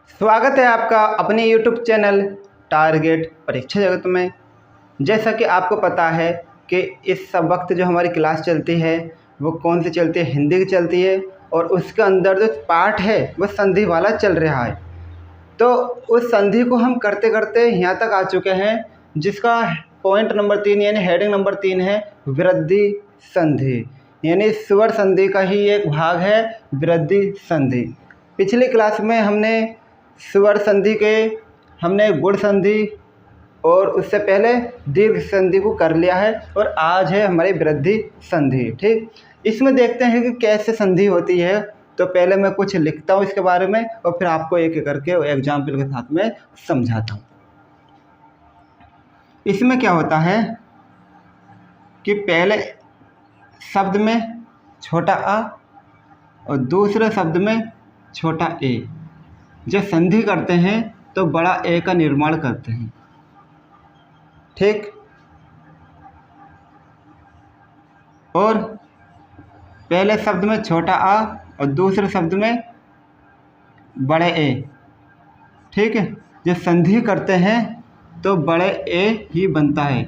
स्वागत है आपका अपने YouTube चैनल टारगेट परीक्षा जगत में। जैसा कि आपको पता है कि इस सब वक्त जो हमारी क्लास चलती है वो कौन सी चलती है, हिंदी की चलती है और उसके अंदर जो पाठ है वो संधि वाला चल रहा है। तो उस संधि को हम करते करते यहाँ तक आ चुके हैं जिसका पॉइंट नंबर 3 यानी हेडिंग नंबर 3 है वृद्धि संधि, यानी स्वर संधि का ही एक भाग है वृद्धि संधि। पिछली क्लास में हमने स्वर संधि के हमने गुण संधि और उससे पहले दीर्घ संधि को कर लिया है और आज है हमारी वृद्धि संधि। ठीक, इसमें देखते हैं कि कैसे संधि होती है। तो पहले मैं कुछ लिखता हूँ इसके बारे में और फिर आपको एक एक करके एग्जाम्पल के साथ में समझाता हूँ। इसमें क्या होता है कि पहले शब्द में छोटा आ और दूसरे शब्द में छोटा ए जब संधि करते हैं तो बड़ा ए का निर्माण करते हैं। ठीक, और पहले शब्द में छोटा आ और दूसरे शब्द में बड़े ए। ठीक है, जब संधि करते हैं तो बड़े ए ही बनता है।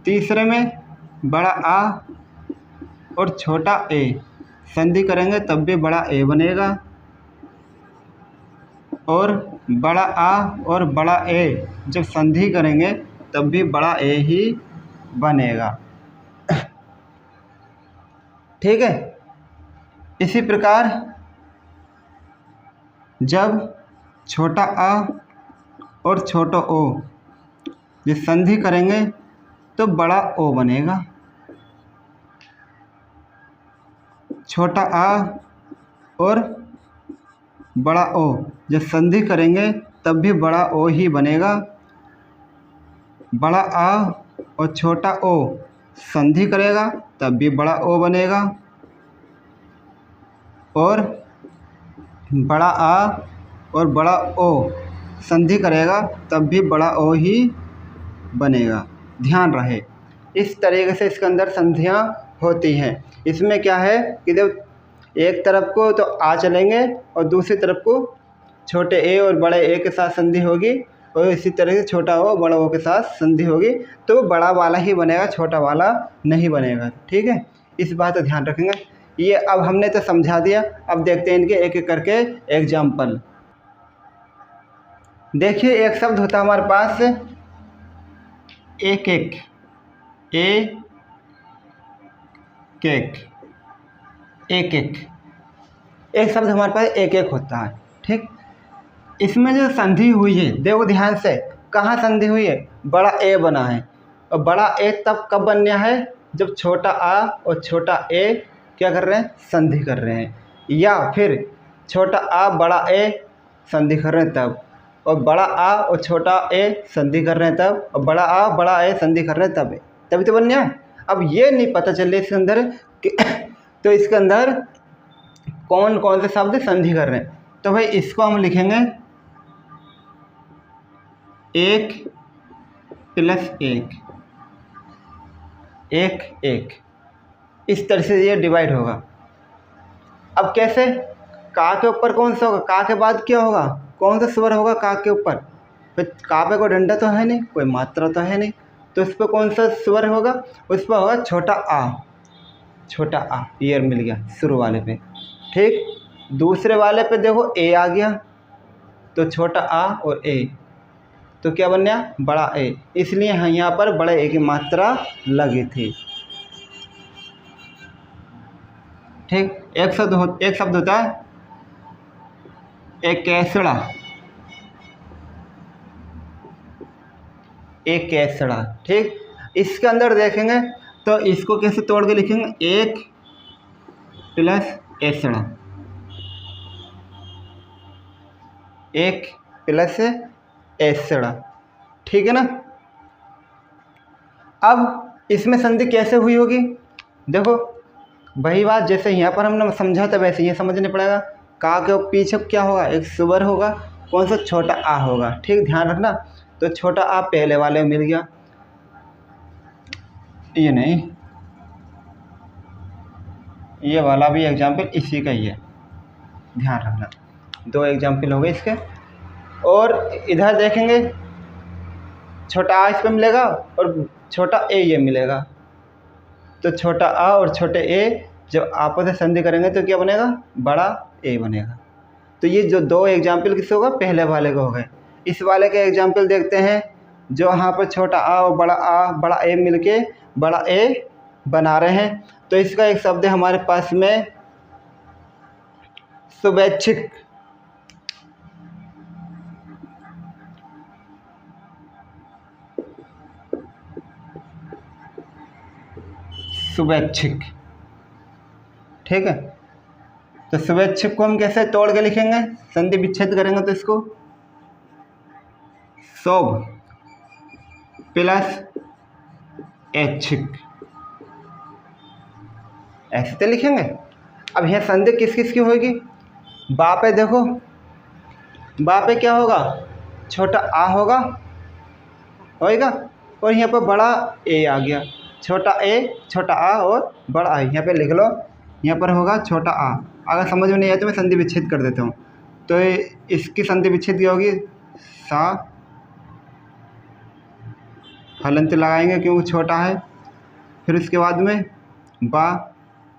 तीसरे में बड़ा आ और छोटा ए संधि करेंगे तब भी बड़ा ए बनेगा और बड़ा आ और बड़ा ए जब संधि करेंगे तब भी बड़ा ए ही बनेगा। ठीक है, इसी प्रकार जब छोटा आ और छोटा ओ जब संधि करेंगे तो बड़ा ओ बनेगा। छोटा आ और बड़ा ओ जब संधि करेंगे तब भी बड़ा ओ ही बनेगा। बड़ा आ और छोटा ओ संधि करेगा तब भी बड़ा ओ बनेगा और बड़ा आ और बड़ा ओ संधि करेगा तब भी बड़ा ओ ही बनेगा। ध्यान रहे, इस तरीके से इसके अंदर संधियाँ होती हैं। इसमें क्या है कि जब एक तरफ को तो आ चलेंगे और दूसरी तरफ को छोटे ए और बड़े ए के साथ संधि होगी और इसी तरह से छोटा ओ बड़ा ओ के साथ संधि होगी तो बड़ा वाला ही बनेगा, छोटा वाला नहीं बनेगा। ठीक है, इस बात का ध्यान रखेंगे। ये अब हमने तो समझा दिया, अब देखते हैं इनके एक एक करके एग्जाम्पल। देखिए, एक शब्द होता है हमारे पास एक एक, ए केक, एक एक, एक शब्द हमारे पास एक एक होता है। ठीक, इसमें जो संधि हुई है देखो ध्यान से, कहाँ संधि हुई है, बड़ा ए बना है और बड़ा ए तब कब बनना है जब छोटा आ और छोटा ए क्या कर रहे हैं, संधि कर रहे हैं, या फिर छोटा आ बड़ा ए संधि कर रहे हैं तब, और बड़ा आ और छोटा ए संधि कर रहे हैं तब, और बड़ा आ बड़ा ए संधि कर रहे हैं तब, तभी तो बनना है। अब ये नहीं पता चले इसके अंदर कि तो इसके अंदर कौन कौन से शब्द संधि कर रहे हैं, तो भाई इसको हम लिखेंगे एक प्लस एक, एक एक, इस तरह से ये डिवाइड होगा। अब कैसे, का के ऊपर कौन सा होगा, का के बाद क्या होगा, कौन सा स्वर होगा का के ऊपर, फिर का पे कोई डंडा तो है नहीं, कोई मात्रा तो है नहीं, तो उस पर कौन सा स्वर होगा, उस पर होगा छोटा आ। छोटा आ ईयर मिल गया शुरू वाले पे। ठीक, दूसरे वाले पे देखो ए आ गया तो छोटा आ और ए तो क्या बन गया, बड़ा ए, इसलिए यहाँ पर बड़े ए की मात्रा लगी थी। ठीक, एक शब्द होता है एक कैसड़ा, एक कैसड़ा। ठीक, इसके अंदर देखेंगे तो इसको कैसे तोड़ के लिखेंगे, एक प्लस एसड़ा, एक प्लस एसड़ा। ठीक है ना। अब इसमें संधि कैसे हुई होगी, देखो वही बात जैसे यहाँ पर हमने समझा था वैसे ये समझने पड़ेगा। का के पीछे क्या होगा, एक स्वर होगा, कौन सा, छोटा आ होगा। ठीक, ध्यान रखना। तो छोटा आ पहले वाले में मिल गया, ये नहीं, ये वाला भी एग्जाम्पल इसी का ही है, ध्यान रखना। 2 एग्जाम्पल हो गए इसके। और इधर देखेंगे छोटा आ इस पर मिलेगा और छोटा ए ये मिलेगा। तो छोटा आ और छोटे ए जब आपस में संधि करेंगे तो क्या बनेगा, बड़ा ए बनेगा। तो ये जो 2 एग्जाम्पल किससे होगा, पहले वाले को हो गए। इस वाले के एग्जाम्पल देखते हैं, जो यहाँ पर छोटा आ और बड़ा ए मिलके बड़ा ए बना रहे हैं। तो इसका एक शब्द है हमारे पास में शुभैच्छिक। शुभैच्छिक, ठीक है। तो शुभैच्छिक को हम कैसे तोड़ के लिखेंगे, संधि विच्छेद करेंगे तो इसको शुभ प्लस ऐच्छिक ऐसे तो लिखेंगे। अब यहाँ संधि किस किस की होगी, बा पे देखो, बा पे क्या होगा, छोटा आ होगा और यहाँ पर बड़ा ए आ गया। छोटा ए, छोटा आ और बड़ा आ, यहाँ पे लिख लो। यहाँ पर होगा छोटा आ। अगर समझ में नहीं आए तो मैं संधि विच्छेद कर देता हूँ। तो इसकी संधि विच्छेद क्या होगी, सा हलंत लगाएंगे क्योंकि छोटा है। फिर उसके बाद में बा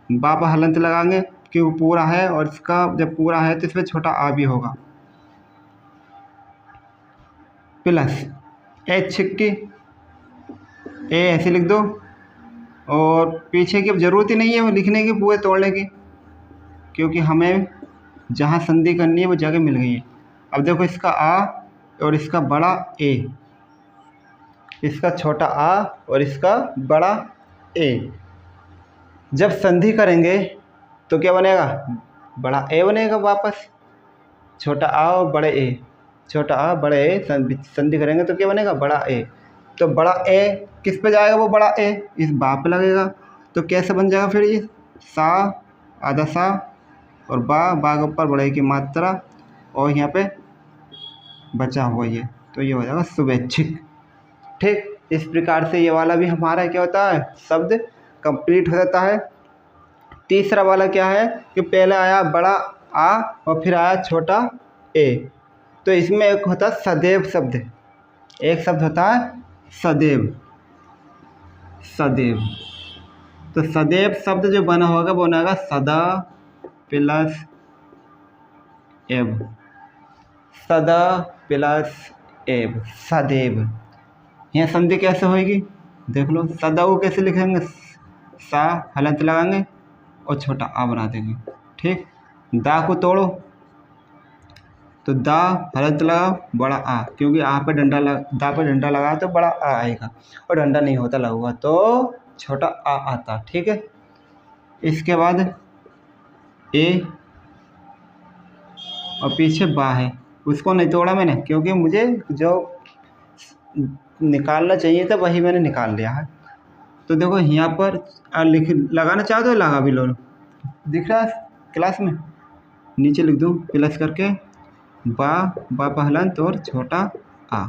पर हलंत लगाएंगे क्योंकि पूरा है, और इसका जब पूरा है तो इसमें छोटा आ भी होगा। प्लस ऐच्छिक की ए ऐसे लिख दो, और पीछे की अब ज़रूरत ही नहीं है वो लिखने की, पूरे तोड़ने की, क्योंकि हमें जहाँ संधि करनी है वो जगह मिल गई है। अब देखो इसका आ और इसका बड़ा ए, इसका छोटा आ और इसका बड़ा ए, जब संधि करेंगे तो क्या बनेगा, बड़ा ए बनेगा वापस। छोटा आ और बड़े ए, छोटा आ बड़े ए संधि करेंगे तो क्या बनेगा, बड़ा ए। तो बड़ा ए किस पे जाएगा, वो बड़ा ए इस बा पे लगेगा। तो कैसे बन जाएगा फिर ये, सा आधा सा और बा के ऊपर बड़े की मात्रा और यहाँ पे बचा हुआ ये, तो ये हो जाएगा शुभैच्छिक। ठीक, इस प्रकार से ये वाला भी हमारा क्या होता है, शब्द कंप्लीट हो जाता है। तीसरा वाला क्या है कि पहले आया बड़ा आ और फिर आया छोटा ए। तो इसमें एक होता है सदैव शब्द, एक शब्द होता है सदैव। सदैव, तो सदैव शब्द जो बना होगा वो बनेगा सदा प्लस एव, सदा प्लस एव, सदैव। यहाँ संधि कैसे होगी देख लो, सदा को कैसे लिखेंगे, सा हलंत लगाएंगे और छोटा आ बना देंगे। ठीक, दा को तोड़ो तो दा हलंत लगाओ बड़ा आ, क्योंकि आ पे डंडा दा पे डंडा लगाओ तो बड़ा आ आएगा, और डंडा नहीं होता लगा हुआ तो छोटा आ आता। ठीक है, इसके बाद ए और पीछे बा है, उसको नहीं तोड़ा मैंने क्योंकि मुझे जो निकालना चाहिए था वही मैंने निकाल लिया है। तो देखो यहाँ पर लिख लगाना चाहो तो लगा भी लो, दिख रहा है क्लास में, नीचे लिख दूँ प्लस करके बा पर हलंत और छोटा आ,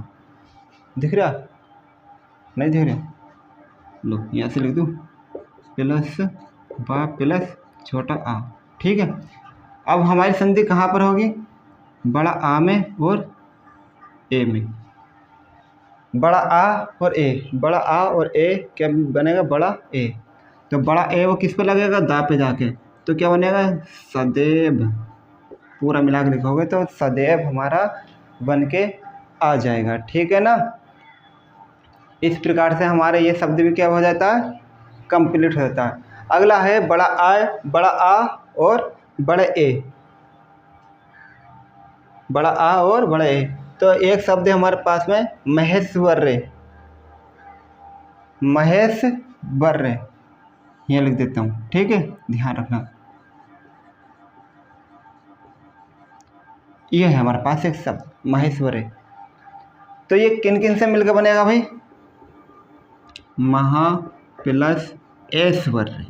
दिख रहा नहीं दिख रहा, लो यहाँ से लिख दूँ प्लस बा प्लस छोटा आ। ठीक है, अब हमारी संधि कहाँ पर होगी, बड़ा आ में और ए में, बड़ा आ और ए, बड़ा आ और ए क्या बनेगा, बड़ा ए। तो बड़ा ए वो किस पे लगेगा, दा पे जाके, तो क्या बनेगा सदैव, पूरा मिला के लिखोगे तो सदैव हमारा बन के आ जाएगा। ठीक है ना, इस प्रकार से हमारे ये शब्द भी क्या हो जाता है, कंप्लीट हो जाता है। अगला है बड़ा आ और बड़े ए, बड़ा आ और बड़े ए। तो एक शब्द है हमारे पास में महेश्वर्य, महेश्वर्य ये लिख देता हूँ। ठीक है, ध्यान रखना, ये है हमारे पास एक शब्द महेश्वर्य। तो ये किन किन से मिलकर बनेगा भाई, महा प्लस ऐश्वर्य,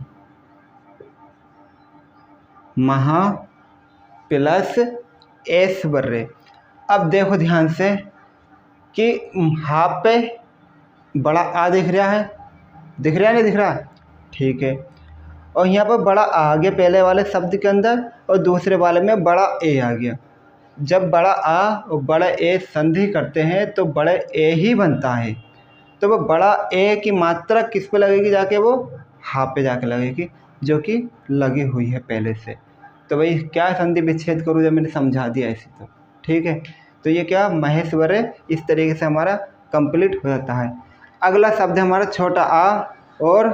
महा प्लस ऐश्वर्य। अब देखो ध्यान से कि हा पे बड़ा आ दिख रहा है, दिख रहा है नहीं दिख रहा, ठीक है, और यहाँ पर बड़ा आ गया पहले वाले शब्द के अंदर और दूसरे वाले में बड़ा ए आ गया। जब बड़ा आ और बड़ा ए संधि करते हैं तो बड़ा ए ही बनता है। तो वो बड़ा ए की मात्रा किस पे लगेगी जाके, वो हा पे जाके लगेगी, जो कि लगी हुई है पहले से। तो भाई क्या संधि विच्छेद करूँ, जब मैंने समझा दिया ऐसे तो ठीक है। तो ये क्या महेश्वरय इस तरीके से हमारा कंप्लीट हो जाता है। अगला शब्द है हमारा छोटा आ और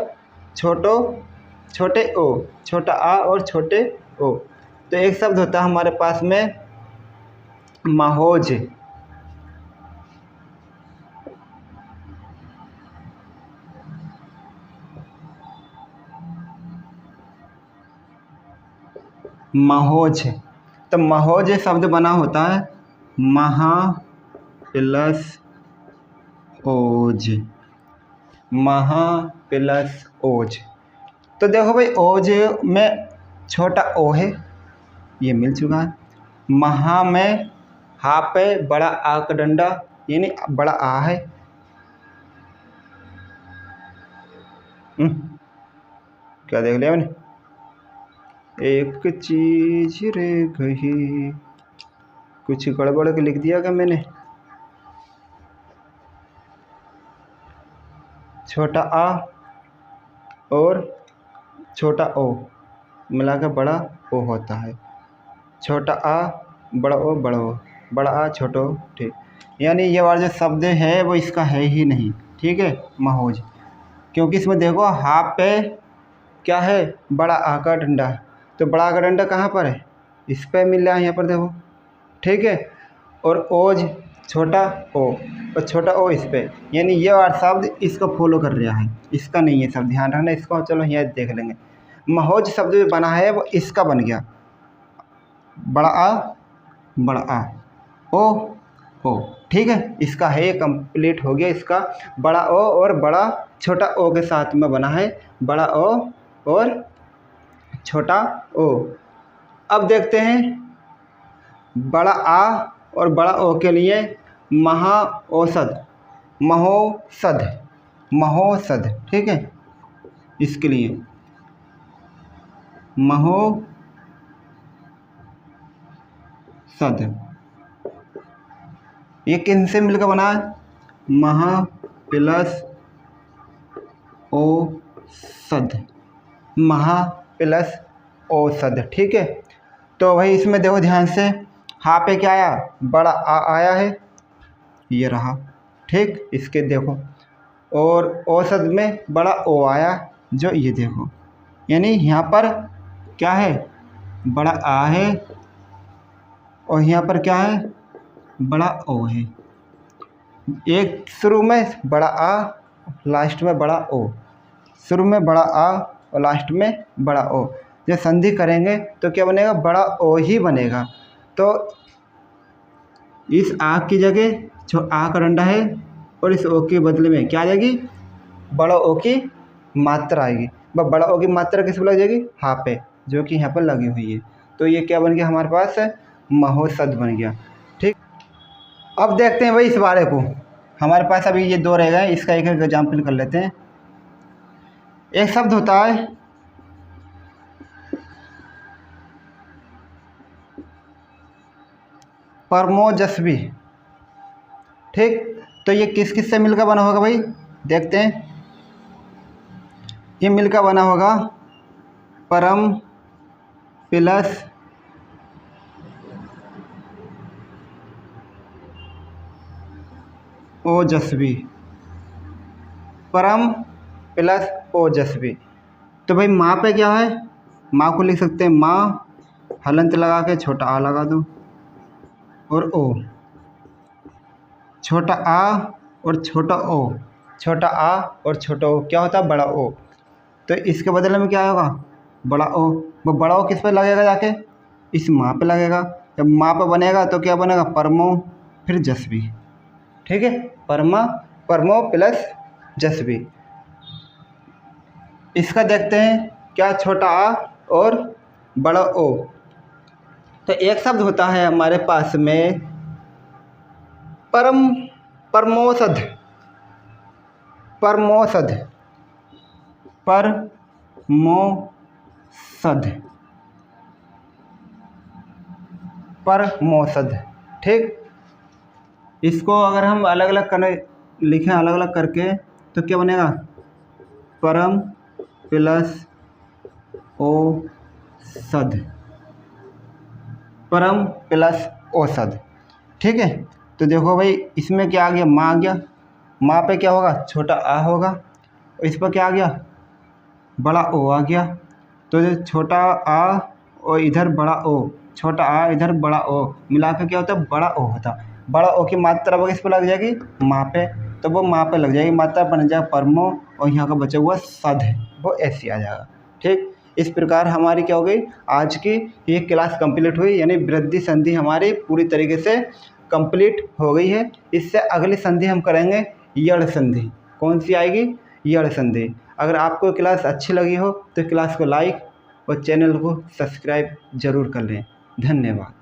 छोटे ओ, छोटा आ और छोटे ओ। तो एक शब्द होता है हमारे पास में महोज। महोज, तो महोज शब्द बना होता है महा प्लस ओज, महा प्लस ओज। तो देखो भाई ओज में छोटा ओ है, ये मिल चुका है। महा में हा पे बड़ा आ का डंडा यानी बड़ा आ है। क्या देख लिया मैंने, एक चीज रे कही, कुछ गड़बड़ के लिख दिया क्या मैंने। छोटा आ और छोटा ओ मिलाकर बड़ा ओ होता है। छोटा आ बड़ा ओ, बड़ा ओ, बड़ा आ छोटा ओ, ठीक। यानी ये वाला जो शब्द है वो इसका है ही नहीं, ठीक है, महोज। क्योंकि इसमें देखो हा पे क्या है, बड़ा आ का डंडा, तो बड़ा आ का डंडा कहाँ पर है, इस पर मिल रहा है यहाँ पर देखो, ठीक है। और ओज छोटा ओ और छोटा ओ इस पे, यानी ये वाला शब्द इसको फॉलो कर रहा है, इसका नहीं है शब्द, ध्यान रखना इसको। चलो यहाँ देख लेंगे, महोज शब्द जो बना है वो इसका बन गया, बड़ा आ ओ, ठीक है। इसका है ये कंप्लीट हो गया, इसका बड़ा ओ और बड़ा छोटा ओ के साथ में बना है बड़ा ओ और छोटा ओ। अब देखते हैं बड़ा आ और बड़ा ओ के लिए महा औसत, महोसध, ठीक है। इसके लिए महोसध, ये किन से मिलकर बना है, महा प्लस औसध, महा प्लस औसध, ठीक है। तो भाई इसमें देखो ध्यान से, हा पे क्या आया, बड़ा आ आया है, ये रहा, ठीक। इसके देखो, और औसत में बड़ा ओ आया, जो ये देखो, यानी यहाँ पर क्या है, बड़ा आ है और यहाँ पर क्या है, बड़ा ओ है। एक शुरू में बड़ा आ, लास्ट में बड़ा ओ, शुरू में बड़ा आ और लास्ट में बड़ा ओ। जब संधि करेंगे तो क्या बनेगा, बड़ा ओ ही बनेगा। तो इस आ की जगह जो आ का डंडा है और इस ओ के बदले में क्या आ जाएगी, बड़ा ओ की मात्रा आएगी। बड़ा ओ की मात्रा किस पर लग जाएगी, हा पे, जो कि यहाँ पर लगी हुई है। तो ये क्या बन गया हमारे पास, महोसध बन गया, ठीक। अब देखते हैं भाई इस बारे को, हमारे पास अभी ये दो रह गए, इसका एक एक एग्जाम्पल कर लेते हैं। एक शब्द होता है परमोजस्वी, ठीक। तो ये किस किस से मिलकर बना होगा भाई, देखते हैं। ये मिलकर बना होगा परम प्लस ओजस्वी, परम प्लस ओजस्वी। तो भाई माँ पे क्या है, माँ को लिख सकते हैं माँ, हलंत लगा के छोटा आ लगा दो और ओ, छोटा आ और छोटा ओ, छोटा आ और छोटा ओ क्या होता है, बड़ा ओ। तो इसके बदले में क्या होगा, बड़ा ओ। वो बड़ा ओ किस पे लगेगा जाके, इस माँ पे लगेगा। जब माँ पे बनेगा तो क्या बनेगा, परमो फिर जस्वी, ठीक है, परमो प्लस जस्वी। इसका देखते हैं क्या, छोटा आ और बड़ा ओ। तो एक शब्द होता है हमारे पास में परमोषध, परमोषध, परमोषध। ठीक, इसको अगर हम अलग अलग करने लिखें अलग अलग करके तो क्या बनेगा, परम प्लस औषध, परम प्लस औषध। ठीक है, तो देखो भाई इसमें क्या आ गया, माँ आ गया, माँ पे क्या होगा, छोटा आ होगा, इस पर क्या आ गया, बड़ा ओ आ गया। तो जो छोटा आ और इधर बड़ा ओ, छोटा आ इधर बड़ा ओ, मिला के क्या होता है, बड़ा ओ होता। बड़ा ओ की मात्रा वो किस पर लग जाएगी, माँ पे, तो वो माँ पे लग जाएगी, मात्रा बन जाएगा परमो, और यहाँ का बचा हुआ सध है वो ऐसे आ जाएगा। ठीक, इस प्रकार हमारी क्या हो गई, आज की ये क्लास कंप्लीट हुई, यानी वृद्धि संधि हमारी पूरी तरीके से कंप्लीट हो गई है। इससे अगली संधि हम करेंगे यड़ संधि। कौन सी आएगी, यड़ संधि। अगर आपको क्लास अच्छी लगी हो तो क्लास को लाइक और चैनल को सब्सक्राइब ज़रूर कर लें। धन्यवाद।